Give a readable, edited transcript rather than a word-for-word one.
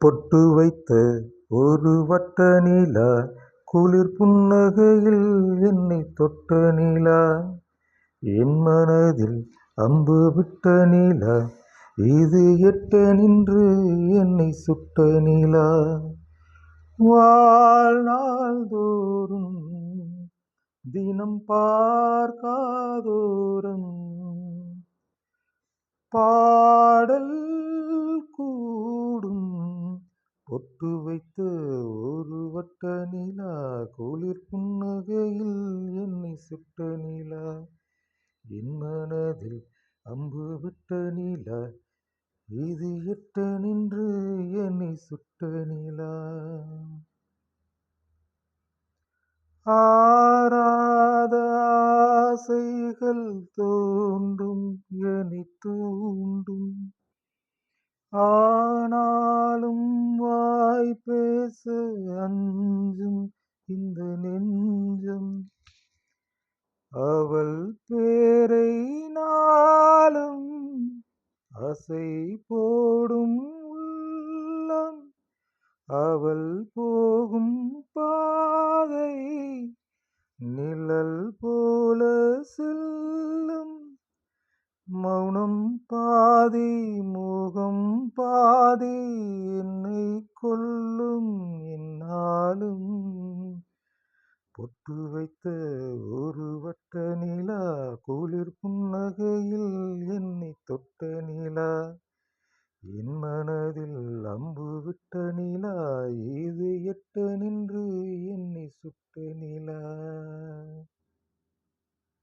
பொட்டு வைத்த ஒரு வட்ட நிலா, குளிர் புன்னகையில் என்னை தொட்ட நிலா, என் மனதில் அம்பு விட்ட நிலா, இது எட்ட நின்று என்னை சுட்ட நிலா. வாழ்நாள் தோறும் தினம் பார்க்காதோறும் பாடல் கூடும். பொட்டு வைத்த ஒரு வட்ட நிலா, குளிர் புன்னகையில் என்னை சுட்ட நிலா, என் மனதில் அம்பு விட்ட நிலா, இது எட்ட நின்று என்னை சுட்ட நிலா. ஆராத ஆசைகள் தோன்றும் என்னை தூண்டும், ஆனாலும் வாய் பேச அஞ்சும் இந்த நெஞ்சம். அவள் பேரை நாளும் அசை போடும் உள்ளம், அவள் போகும் பாதை நிழல் போல செல்லும். மௌனம் பாதி மோகம் பாதி என்னை கொல்லும் என்னாலும். பொட்டு வைத்த ஒரு வட்ட நிலா, குளிர் புன்னகையில் என்னை தொட்ட நிலா, என் மனதில் அம்பு விட்ட நிலா, இது எட்ட நின்று என்னை சுட்ட நிலா.